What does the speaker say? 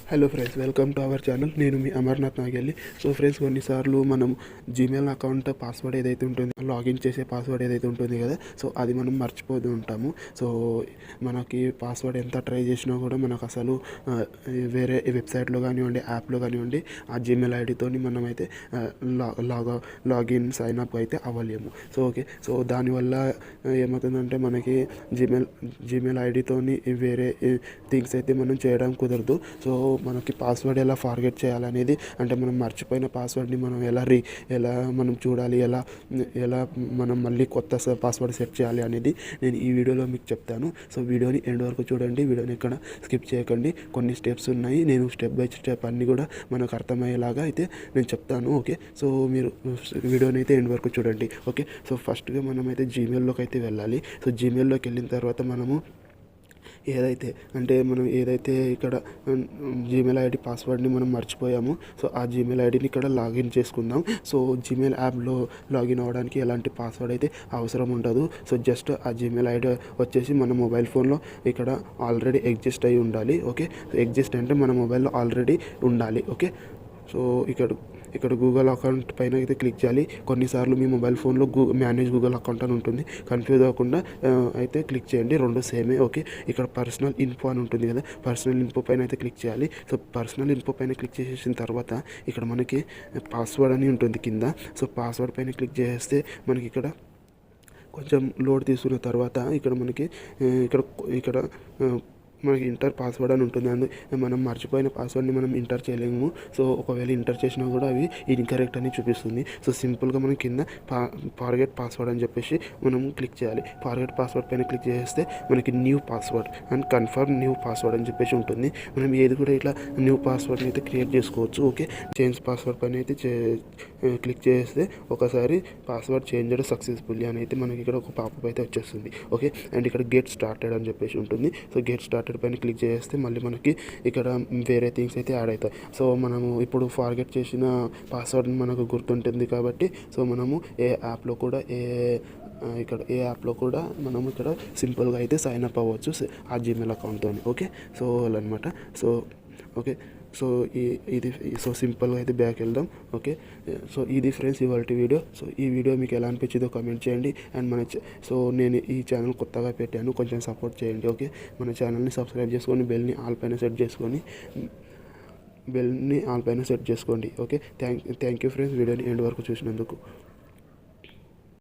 Hello friends, welcome to our channel. నేను మీ Amarnath Nagelli. So friends, కొన్నిసార్లు మనం జీమెయిల్ అకౌంట్ పాస్వర్డ్ ఏదైతే ఉంటుందో, లాగిన్ చేసే పాస్వర్డ్ ఏదైతే ఉంటుంది కదా, సో అది మనం మర్చిపోతూ ఉంటాము. సో మనకి పాస్వర్డ్ ఎంత ట్రై చేసినా కూడా మనకు అసలు వేరే వెబ్సైట్లో కానివ్వండి, యాప్లో కానివ్వండి, ఆ జీమెయిల్ ఐడితో మనమైతే లాగిన్ సైన్ అప్ అయితే అవ్వలేము. సో ఓకే, సో దానివల్ల ఏమవుతుందంటే మనకి జీమెయిల్ ఐడితోని వేరే థింగ్స్ అయితే మనం చేయడం కుదరదు. సో మనకి పాస్వర్డ్ ఎలా ఫార్గెట్ చేయాలనేది, అంటే మనం మర్చిపోయిన పాస్వర్డ్ని మనం ఎలా మనం చూడాలి, ఎలా మనం మళ్ళీ కొత్త పాస్వర్డ్ సెట్ చేయాలి అనేది నేను ఈ వీడియోలో మీకు చెప్తాను. సో వీడియోని ఎండ్ వరకు చూడండి, వీడియోని ఎక్కడ స్కిప్ చేయకండి. కొన్ని స్టెప్స్ ఉన్నాయి, నేను స్టెప్ బై స్టెప్ అన్నీ కూడా మనకు అర్థమయ్యేలాగా అయితే నేను చెప్తాను. ఓకే, సో మీరు వీడియోని అయితే ఎండ్ వరకు చూడండి. ఓకే, సో ఫస్ట్గా మనమైతే జీమెయిల్లోకి అయితే వెళ్ళాలి. సో జీమెయిల్లోకి వెళ్ళిన తర్వాత మనం ఏదైతే ఇక్కడ జీమెయిల్ ఐడి పాస్వర్డ్ని మనం మర్చిపోయాము, సో ఆ జీమెయిల్ ఐడిని ఇక్కడ లాగిన్ చేసుకుందాం. సో జీమెయిల్ యాప్లో లాగిన్ అవ్వడానికి ఎలాంటి పాస్వర్డ్ అయితే అవసరం ఉండదు. సో జస్ట్ ఆ జీమెయిల్ ఐడి వచ్చేసి మన మొబైల్ ఫోన్లో ఇక్కడ ఆల్రెడీ ఎగ్జిస్ట్ అయి ఉండాలి. ఓకే, ఎగ్జిస్ట్ అంటే మన మొబైల్లో ఆల్రెడీ ఉండాలి. ఓకే, సో ఇక్కడ గూగుల్ అకౌంట్ పైన అయితే క్లిక్ చేయాలి. కొన్నిసార్లు మీ మొబైల్ ఫోన్లో మేనేజ్ గూగుల్ అకౌంట్ అని ఉంటుంది, కన్ఫ్యూజ్ అవ్వకుండా అయితే క్లిక్ చేయండి, రెండు సేమే. ఓకే, ఇక్కడ పర్సనల్ ఇన్ఫో అని ఉంటుంది కదా, పర్సనల్ ఇన్ఫో పైన అయితే క్లిక్ చేయాలి. సో పర్సనల్ ఇన్ఫో పైన క్లిక్ చేసేసిన తర్వాత ఇక్కడ మనకి పాస్వర్డ్ అని ఉంటుంది కింద. సో పాస్వర్డ్ పైన క్లిక్ చేస్తే మనకి ఇక్కడ కొంచెం లోడ్ తీసుకున్న తర్వాత ఇక్కడ మనకి ఇక్కడ మనకి ఇంటర్ పాస్వర్డ్ అని ఉంటుంది. మనం మర్చిపోయిన పాస్వర్డ్ని మనం ఇంటర్ చేయలేము. సో ఒకవేళ ఇంటర్ చేసినా కూడా అవి ఇన్కరెక్ట్ అని చూపిస్తుంది. సో సింపుల్గా మనం కింద ఫార్గెట్ పాస్వర్డ్ అని చెప్పేసి మనం క్లిక్ చేయాలి. ఫార్గెట్ పాస్వర్డ్ పైన క్లిక్ చేస్తే మనకి new password and confirm new password అని చెప్పేసి ఉంటుంది. మనం ఏది కూడా ఇట్లా న్యూ పాస్వర్డ్ని అయితే క్రియేట్ చేసుకోవచ్చు. ఓకే, చేంజ్ పాస్వర్డ్ పైన అయితే క్లిక్ చేస్తే ఒకసారి పాస్వర్డ్ చేంజ్ చేయడం సక్సెస్ఫుల్లీ అని అయితే మనకి ఇక్కడ ఒక పాపప్ అయితే వచ్చేస్తుంది. ఓకే, అండ్ ఇక్కడ గెట్ స్టార్టెడ్ అని చెప్పేసి ఉంటుంది. సో గెట్ స్టార్టెడ్ పైన క్లిక్ చేస్తే మళ్ళీ మనకి ఇక్కడ వేరే థింగ్స్ అయితే యాడ్ అవుతాయి. సో మనము ఇప్పుడు ఫార్గెట్ చేసిన పాస్వర్డ్ మనకు గుర్తుంటుంది కాబట్టి, సో మనము ఏ యాప్లో కూడా మనము ఇక్కడ సింపుల్గా అయితే సైన్ అప్ అవ్వచ్చు ఆ జీమెయిల్ అకౌంట్తో. ఓకే, సో అలా సో ఓకే, సో సో సింపుల్గా అయితే బ్యాక్ వెళ్దాం. ఓకే, సో ఇది ఫ్రెండ్స్ ఇవాళ వీడియో. సో ఈ వీడియో మీకు ఎలా అనిపించిందో కామెంట్ చేయండి. అండ్ సో నేను ఈ ఛానల్ కొత్తగా పెట్టాను, కొంచెం సపోర్ట్ చేయండి. ఓకే, మన ఛానల్ని సబ్స్క్రైబ్ చేసుకొని బెల్ని ఆల్ పైన సెట్ చేసుకోండి. ఓకే, థ్యాంక్ యూ ఫ్రెండ్స్, వీడియోని ఎండ్ వరకు చూసినందుకు.